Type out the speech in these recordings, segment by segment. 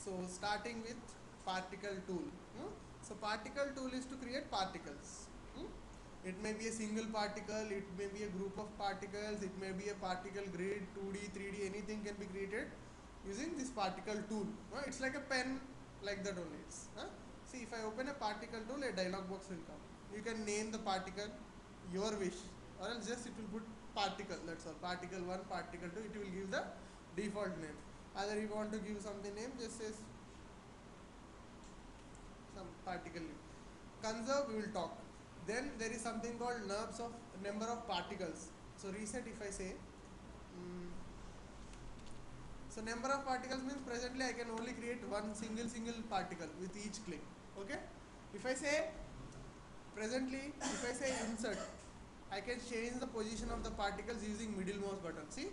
So starting with particle tool. So particle tool is to create particles. It may be a single particle, it may be a group of particles, it may be a particle grid, 2D, 3D, anything can be created using this particle tool. It's like a pen, like that only. See, if I open a particle tool, a dialog box will come. You can name the particle your wish, or else just it will put particle, that's all. Particle 1, particle 2, it will give the default name. Either you want to give something name, just says some particle name. Conserve, we will talk. Then there is something called number of particles. So reset, if I say, so number of particles means presently I can only create one single particle with each click. Okay. If I say presently, if I say insert, I can change the position of the particles using middle mouse button. See,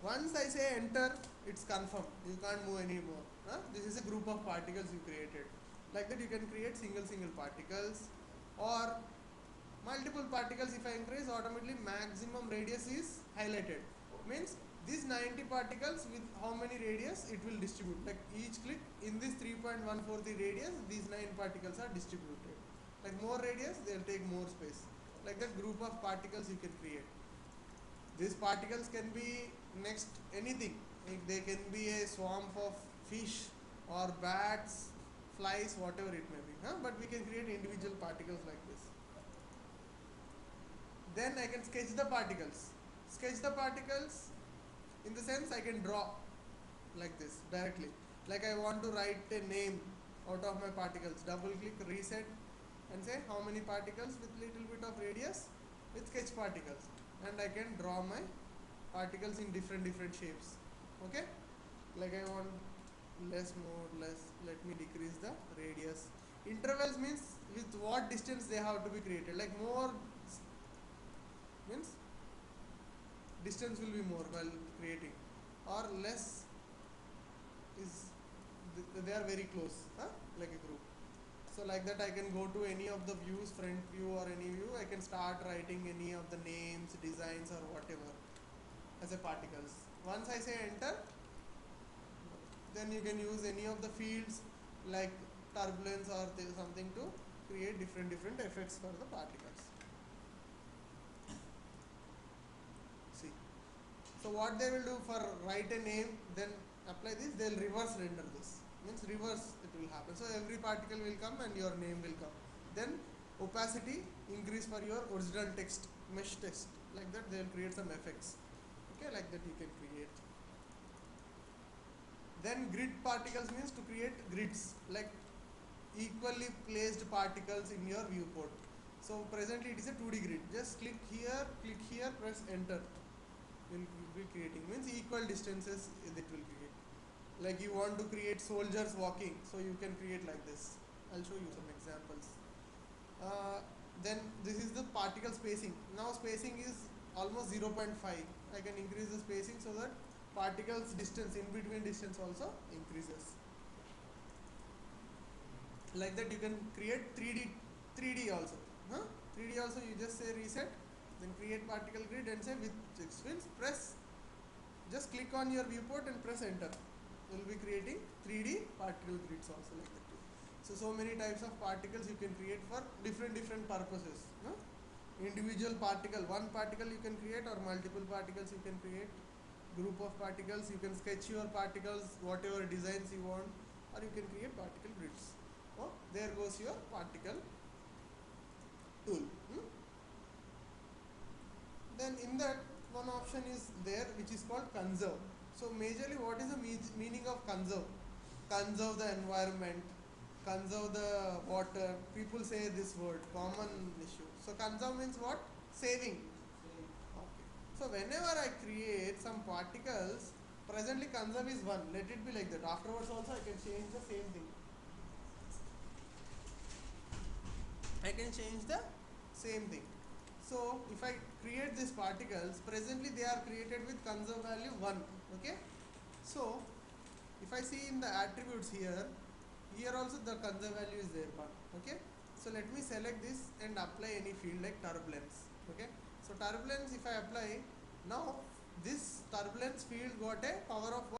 once I say enter, it's confirmed. You can't move anymore. This is a group of particles you created. Like that, you can create single particles or multiple particles. If I increase, automatically maximum radius is highlighted. Means these 90 particles with how many radius it will distribute. Like each click in this 3.143 radius, these 9 particles are distributed. Like more radius, they will take more space. Like that group of particles you can create. These particles can be next anything. They can be a swarm of fish or bats, flies, whatever it may be. But we can create individual particles like this. Then I can sketch the particles. Sketch the particles in the sense I can draw like this directly. Like I want to write a name out of my particles. Double click, reset, and say how many particles with little bit of radius with sketch particles. And I can draw my particles in different shapes. Okay. Like I want less, more, less. Let me decrease the radius. Intervals means with what distance they have to be created. Like more means distance will be more while creating, or less is they are very close, like a group. So like that I can go to any of the views, front view or any view. I can start writing any of the names, designs or whatever as a particles. Once I say enter, then you can use any of the fields like turbulence or something to create different effects for the particles. See, so what they will do for write a name, then apply this, they will reverse render this. Means reverse it will happen. So every particle will come and your name will come. Then opacity increase for your original text, mesh text. Like that they will create some effects. Okay, like that you can create. Then grid particles means to create grids, like equally placed particles in your viewport. So presently it is a 2D grid. Just click here, press enter. Will be creating, means equal distances it will create. Like you want to create soldiers walking, so you can create like this. I'll show you some examples. Then this is the particle spacing. Now spacing is almost 0.5. I can increase the spacing so that particles distance, in between distance also increases. Like that you can create 3D also. 3D also you just say reset, then create particle grid and say with 6 fields, press, just click on your viewport and press enter. You will be creating 3D particle grids also like that. So many types of particles you can create for different purposes. Individual particle, one particle you can create, or multiple particles you can create. Group of particles, you can sketch your particles, whatever designs you want, or you can create particle grids. There goes your particle tool. Then in that, one option is there which is called conserve. So majorly what is the meaning of conserve? Conserve the environment, conserve the water. People say this word, common issue. So conserve means what? Saving. Okay. So whenever I create some particles, presently conserve is 1. Let it be like that. Afterwards also I can change the same thing. I can change the same thing. So if I create these particles, presently they are created with conserve value 1. Okay. So if I see in the attributes here also the conserve value is there 1. Okay. So let me select this and apply any field like turbulence. Okay. So turbulence, if I apply, now this turbulence field got a power of 1.